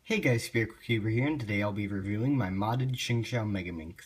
Hey guys, Cuber here, and today I'll be reviewing my modded Shengshou Megaminx.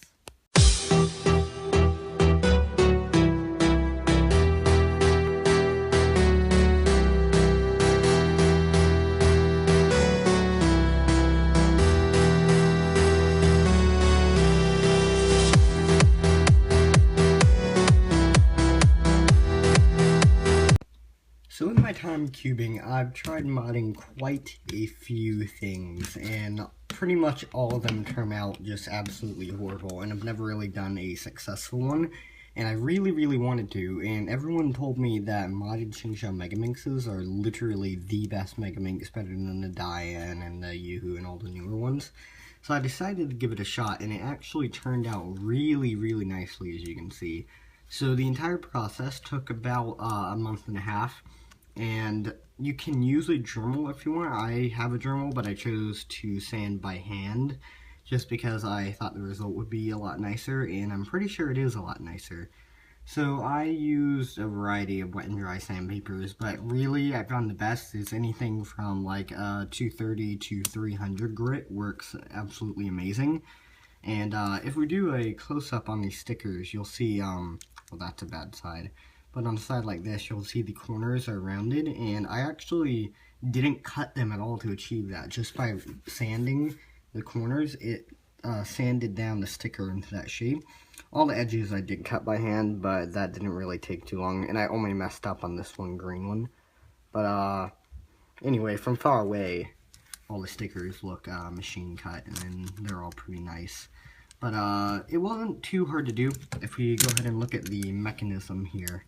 So in my time cubing, I've tried modding quite a few things, and pretty much all of them turn out just absolutely horrible, and I've never really done a successful one, and I really wanted to, and everyone told me that modded Shengshou Megaminxes are literally the best Megaminx, better than the Dian and the Yoo-Hoo and all the newer ones. So I decided to give it a shot, and it actually turned out really nicely, as you can see. So the entire process took about a month and a half. And you can use a Dremel if you want. I have a Dremel, but I chose to sand by hand just because I thought the result would be a lot nicer, and I'm pretty sure it is a lot nicer. So I used a variety of wet and dry sandpapers, but really I found the best is anything from like 230 to 300 grit works absolutely amazing. And if we do a close-up on these stickers, you'll see, well, that's a bad side. But on the side like this, you'll see the corners are rounded, and I actually didn't cut them at all to achieve that. Just by sanding the corners, it sanded down the sticker into that shape. All the edges I did cut by hand, but that didn't really take too long, and I only messed up on this one green one. But anyway, from far away, all the stickers look machine cut, and then they're all pretty nice. But it wasn't too hard to do. If we go ahead and look at the mechanism here,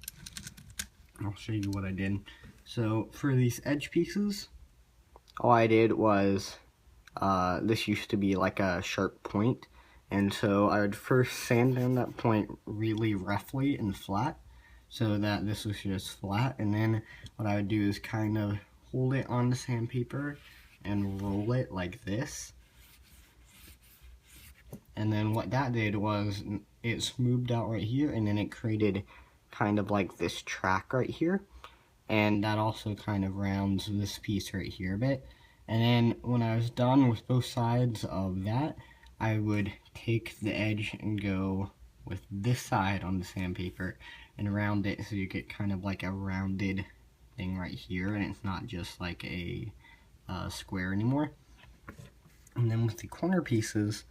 I'll show you what I did. So for these edge pieces, all I did was, this used to be like a sharp point, and so I would first sand down that point really roughly and flat, so that this was just flat, and then what I would do is kind of hold it on the sandpaper and roll it like this. And then what that did was it smoothed out right here, and then it created kind of like this track right here, and that also kind of rounds this piece right here a bit. And then when I was done with both sides of that, I would take the edge and go with this side on the sandpaper and round it so you get kind of like a rounded thing right here, and it's not just like a square anymore. And then with the corner pieces,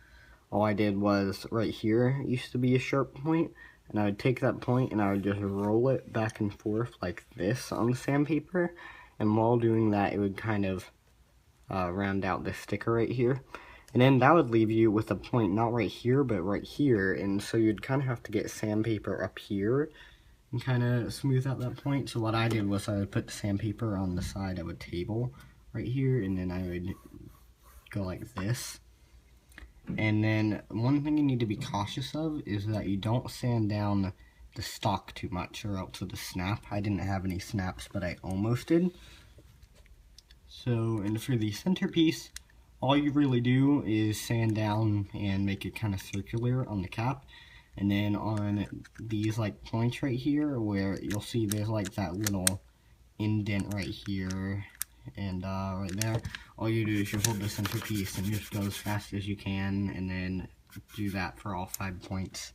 all I did was right here used to be a sharp point, and I would take that point and I would just roll it back and forth like this on the sandpaper, and while doing that it would kind of round out this sticker right here, and then that would leave you with a point not right here but right here, and so you'd kind of have to get sandpaper up here and kind of smooth out that point. So what I did was I would put the sandpaper on the side of a table right here, and then I would go like this. And then one thing you need to be cautious of is that you don't sand down the stock too much, or else it'll snap. I didn't have any snaps, but I almost did. So, and for the centerpiece, all you really do is sand down and make it kind of circular on the cap. And then on these like points right here, where you'll see there's like that little indent right here and right there, all you do is you hold the centerpiece and just go as fast as you can, and then do that for all 5 points.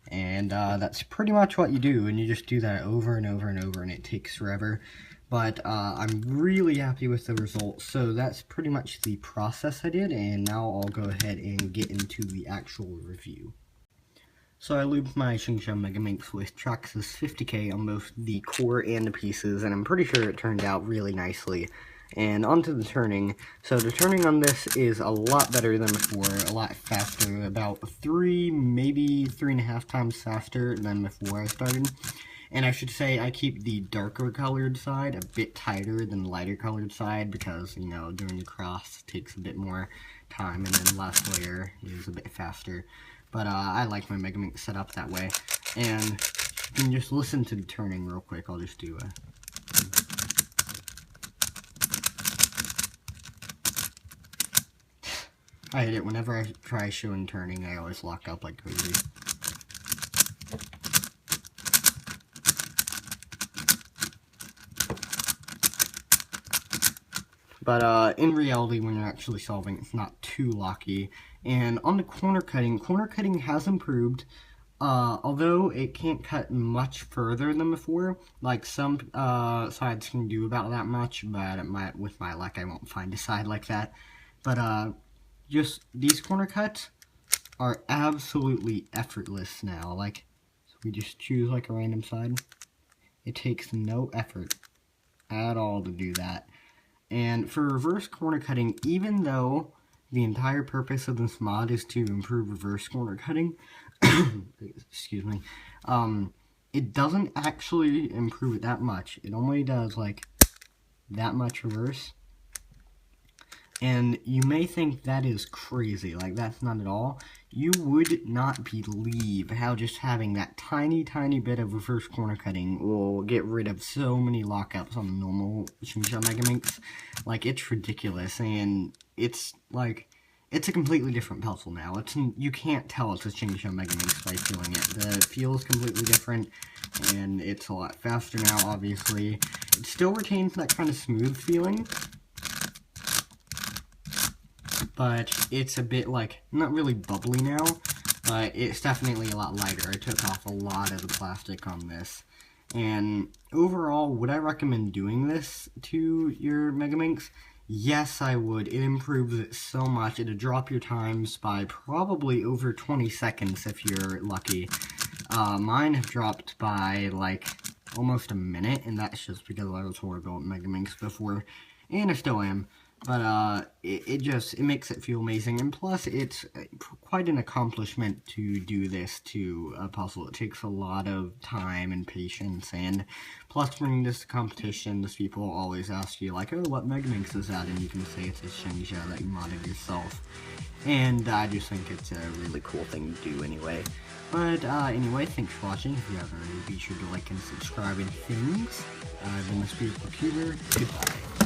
And that's pretty much what you do, and you just do that over and over and over, and it takes forever. But I'm really happy with the results. So that's pretty much the process I did, and now I'll go ahead and get into the actual review. So I lubed my Shengshou Megaminx with Traxxas 50K on both the core and the pieces, and I'm pretty sure it turned out really nicely. And onto the turning. So the turning on this is a lot better than before, a lot faster, about 3, maybe 3.5 times faster than before I started. And I should say I keep the darker colored side a bit tighter than the lighter colored side because, you know, doing the cross takes a bit more time, and then the last layer is a bit faster. But I like my Megaminx set up that way. And you can just listen to the turning real quick. I'll just do a... I hate it. Whenever I try showing turning, I always lock up like crazy. but in reality, when you're actually solving, it's not too lucky. And on the corner cutting has improved. Although it can't cut much further than before, like some sides can do about that much, but with my luck, I won't find a side like that. But just these corner cuts are absolutely effortless now. Like, so we just choose like a random side. It takes no effort at all to do that. And for reverse corner cutting, even though the entire purpose of this mod is to improve reverse corner cutting, excuse me, it doesn't actually improve it that much. It only does like that much reverse. And you may think that is crazy, like that's not at all. You would not believe how just having that tiny bit of reverse corner cutting will get rid of so many lockups on the normal Shengshou Megaminx. Like, it's ridiculous, and it's like, it's a completely different puzzle now. You can't tell it's a Shengshou Megaminx by feeling it. The feel is completely different, and it's a lot faster now, obviously. It still retains that kind of smooth feeling, but it's a bit, like, not really bubbly now, but it's definitely a lot lighter. I took off a lot of the plastic on this. And overall, would I recommend doing this to your Megaminx? Yes, I would. It improves it so much. It'll drop your times by probably over 20 seconds if you're lucky. Mine have dropped by, like, almost a minute, and that's just because I was horrible at Megaminx before, and I still am. But, it makes it feel amazing, and plus, it's quite an accomplishment to do this to a puzzle. It takes a lot of time and patience, and plus, bringing this to competitions, people always ask you, like, oh, what Megaminx is that? And you can say it's a Shengshou that you modded yourself. And I just think it's a really cool thing to do anyway. But, anyway, thanks for watching. If you haven't already, be sure to like and subscribe and things. I've been the Spirit Computer. Goodbye.